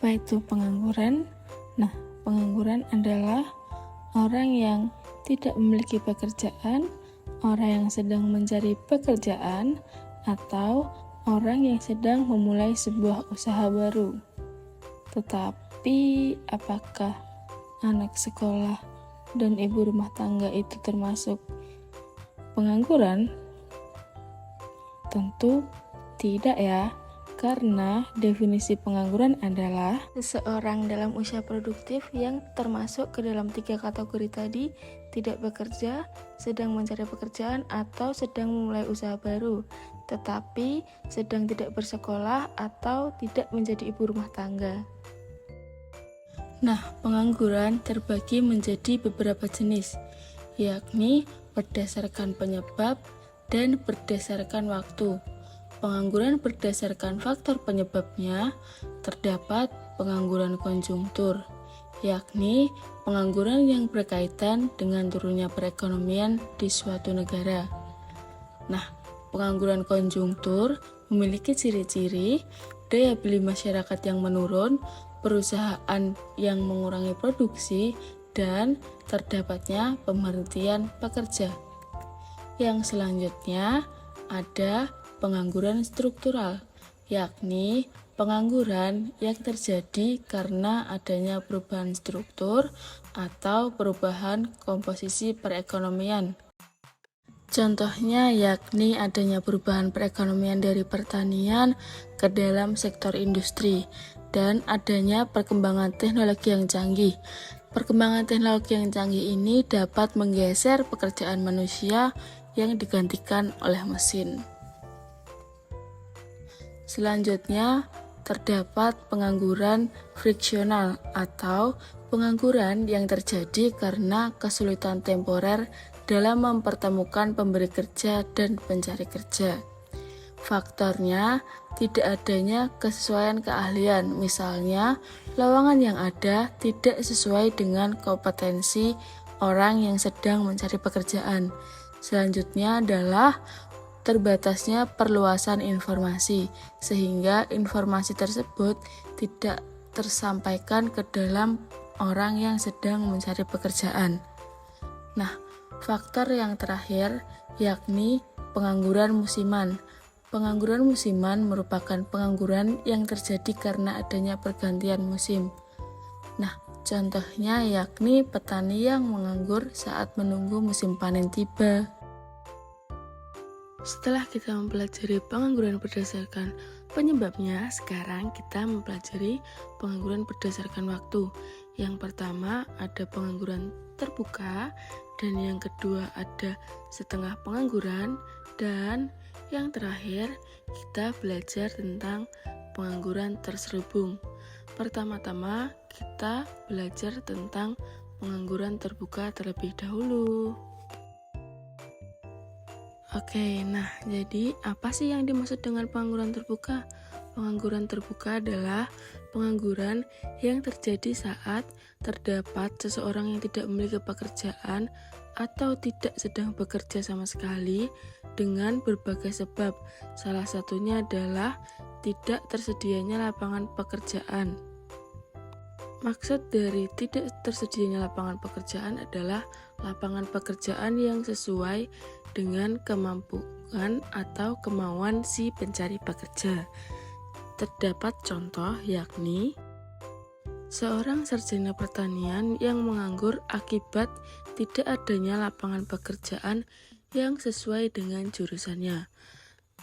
Apa itu pengangguran? Nah, pengangguran adalah orang yang tidak memiliki pekerjaan, orang yang sedang mencari pekerjaan, atau orang yang sedang memulai sebuah usaha baru. Tetapi, apakah anak sekolah dan ibu rumah tangga itu termasuk pengangguran? Tentu tidak ya. Karena definisi pengangguran adalah seseorang dalam usia produktif yang termasuk ke dalam 3 kategori tadi, tidak bekerja, sedang mencari pekerjaan, atau sedang memulai usaha baru, tetapi sedang tidak bersekolah atau tidak menjadi ibu rumah tangga. Nah, pengangguran terbagi menjadi beberapa jenis, yakni berdasarkan penyebab dan berdasarkan waktu. Pengangguran berdasarkan faktor penyebabnya terdapat pengangguran konjungtur, yakni pengangguran yang berkaitan dengan turunnya perekonomian di suatu negara. Nah, pengangguran konjungtur memiliki ciri-ciri daya beli masyarakat yang menurun, perusahaan yang mengurangi produksi, dan terdapatnya pemberhentian pekerja. Yang selanjutnya ada pengangguran struktural, yakni pengangguran yang terjadi karena adanya perubahan struktur atau perubahan komposisi perekonomian. Contohnya yakni adanya perubahan perekonomian dari pertanian ke dalam sektor industri dan adanya perkembangan teknologi yang canggih. Perkembangan teknologi yang canggih ini dapat menggeser pekerjaan manusia yang digantikan oleh mesin. Selanjutnya, terdapat pengangguran friksional atau pengangguran yang terjadi karena kesulitan temporer dalam mempertemukan pemberi kerja dan pencari kerja. Faktornya, tidak adanya kesesuaian keahlian, misalnya lowongan yang ada tidak sesuai dengan kompetensi orang yang sedang mencari pekerjaan. Selanjutnya adalah terbatasnya perluasan informasi, sehingga informasi tersebut tidak tersampaikan ke dalam orang yang sedang mencari pekerjaan. Nah, faktor yang terakhir yakni pengangguran musiman. Pengangguran musiman merupakan pengangguran yang terjadi karena adanya pergantian musim. Nah, contohnya yakni petani yang menganggur saat menunggu musim panen tiba. Setelah kita mempelajari pengangguran berdasarkan penyebabnya, sekarang kita mempelajari pengangguran berdasarkan waktu. Yang pertama ada pengangguran terbuka, dan yang kedua ada setengah pengangguran, dan yang terakhir kita belajar tentang pengangguran terselubung. Pertama-tama kita belajar tentang pengangguran terbuka terlebih dahulu. Oke, nah jadi apa sih yang dimaksud dengan pengangguran terbuka? Pengangguran terbuka adalah pengangguran yang terjadi saat terdapat seseorang yang tidak memiliki pekerjaan atau tidak sedang bekerja sama sekali dengan berbagai sebab. Salah satunya adalah tidak tersedianya lapangan pekerjaan. Maksud dari tidak tersedianya lapangan pekerjaan adalah lapangan pekerjaan yang sesuai dengan kemampuan atau kemauan si pencari pekerja. Terdapat contoh yakni seorang sarjana pertanian yang menganggur akibat tidak adanya lapangan pekerjaan yang sesuai dengan jurusannya.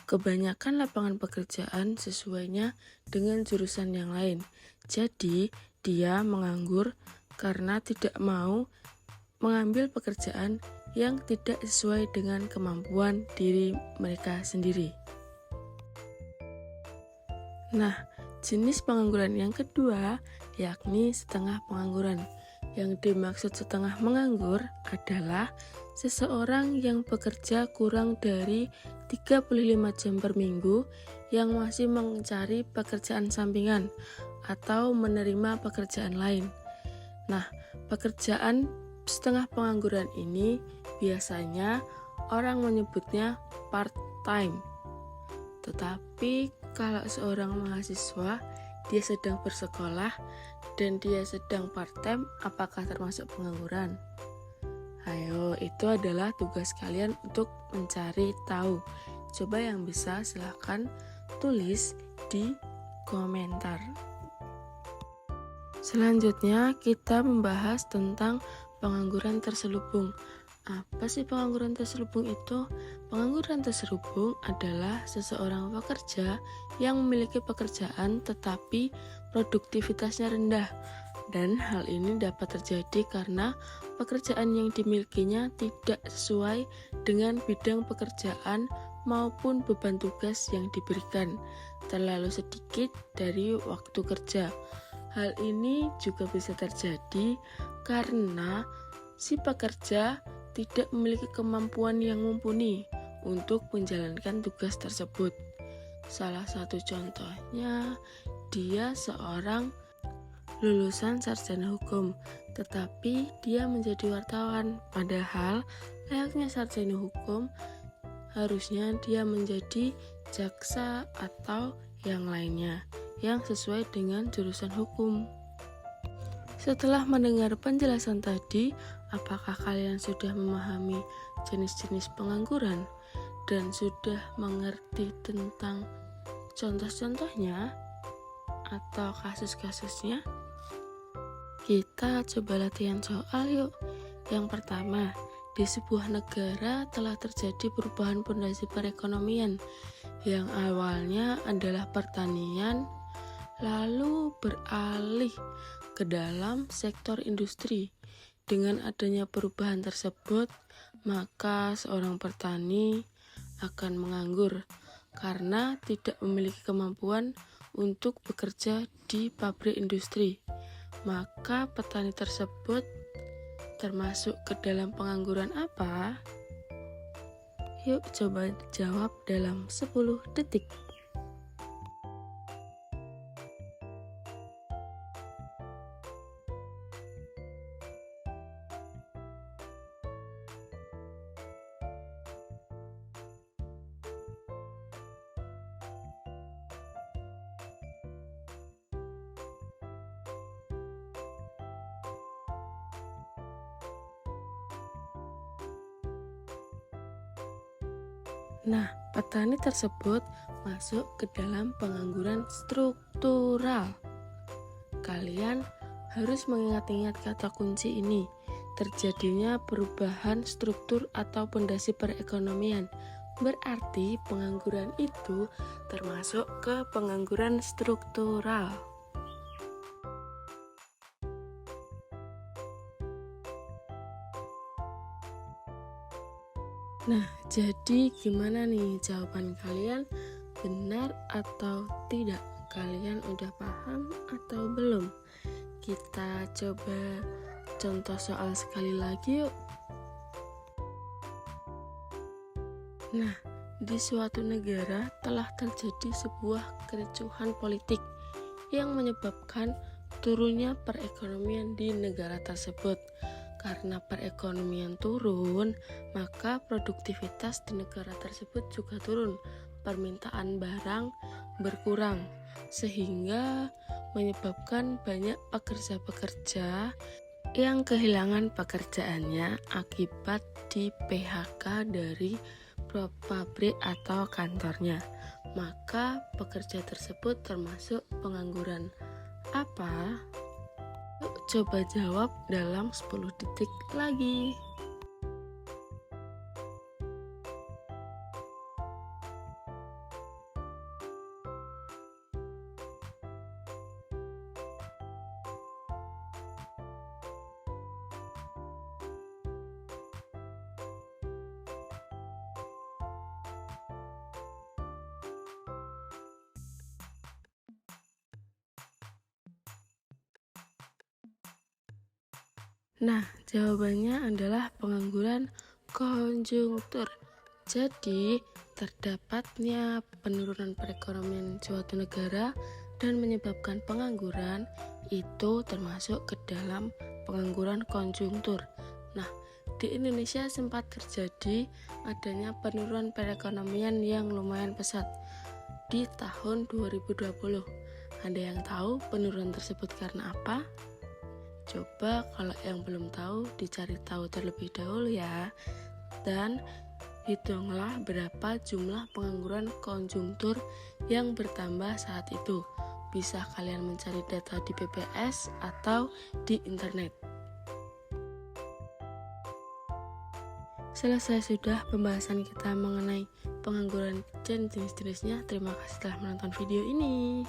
Kebanyakan lapangan pekerjaan sesuainya dengan jurusan yang lain. Jadi, dia menganggur karena tidak mau mengambil pekerjaan yang tidak sesuai dengan kemampuan diri mereka sendiri. Nah, jenis pengangguran yang kedua yakni setengah pengangguran. Yang dimaksud setengah menganggur adalah seseorang yang bekerja kurang dari 35 jam per minggu yang masih mencari pekerjaan sampingan atau menerima pekerjaan lain. Nah, pekerjaan setengah pengangguran ini biasanya orang menyebutnya part-time. Tetapi kalau seorang mahasiswa dia sedang bersekolah, dan dia sedang part-time, apakah termasuk pengangguran? Ayo, itu adalah tugas kalian untuk mencari tahu. Coba yang bisa silahkan tulis di komentar. Selanjutnya kita membahas tentang pengangguran terselubung. Apa sih pengangguran terselubung itu? Pengangguran terselubung adalah seseorang pekerja yang memiliki pekerjaan tetapi produktivitasnya rendah. Dan hal ini dapat terjadi karena pekerjaan yang dimilikinya tidak sesuai dengan bidang pekerjaan maupun beban tugas yang diberikan, terlalu sedikit dari waktu kerja. Hal ini juga bisa terjadi karena si pekerja tidak memiliki kemampuan yang mumpuni untuk menjalankan tugas tersebut. Salah satu contohnya, dia seorang lulusan sarjana hukum, tetapi dia menjadi wartawan. Padahal layaknya sarjana hukum, harusnya dia menjadi jaksa atau yang lainnya yang sesuai dengan jurusan hukum. Setelah mendengar penjelasan tadi, apakah kalian sudah memahami jenis-jenis pengangguran dan sudah mengerti tentang contoh-contohnya atau kasus-kasusnya? Kita coba latihan soal yuk. Yang pertama, di sebuah negara telah terjadi perubahan fondasi perekonomian yang awalnya adalah pertanian, lalu beralih ke dalam sektor industri. Dengan adanya perubahan tersebut, maka seorang petani akan menganggur karena tidak memiliki kemampuan untuk bekerja di pabrik industri. Maka petani tersebut termasuk ke dalam pengangguran apa? Yuk coba jawab dalam 10 detik. Nah, petani tersebut masuk ke dalam pengangguran struktural. Kalian harus mengingat-ingat kata kunci ini. Terjadinya perubahan struktur atau fondasi perekonomian. Berarti pengangguran itu termasuk ke pengangguran struktural. Nah, jadi gimana nih jawaban kalian? Benar atau tidak? Kalian udah paham atau belum? Kita coba contoh soal sekali lagi yuk. Nah, di suatu negara telah terjadi sebuah kericuhan politik yang menyebabkan turunnya perekonomian di negara tersebut. Karena perekonomian turun, maka produktivitas di negara tersebut juga turun. Permintaan barang berkurang, sehingga menyebabkan banyak pekerja-pekerja yang kehilangan pekerjaannya akibat di PHK dari pabrik atau kantornya. Maka pekerja tersebut termasuk pengangguran. Apa? Coba jawab dalam 10 detik lagi. Nah, jawabannya adalah pengangguran konjungtur. Jadi, terdapatnya penurunan perekonomian suatu negara dan menyebabkan pengangguran itu termasuk ke dalam pengangguran konjungtur. Nah, di Indonesia sempat terjadi adanya penurunan perekonomian yang lumayan pesat di tahun 2020. Ada yang tahu penurunan tersebut karena apa? Coba kalau yang belum tahu, dicari tahu terlebih dahulu ya. Dan hitunglah berapa jumlah pengangguran konjungtur yang bertambah saat itu. Bisa kalian mencari data di BPS atau di internet. Selesai sudah pembahasan kita mengenai pengangguran dan jenis-jenisnya. Terima kasih telah menonton video ini.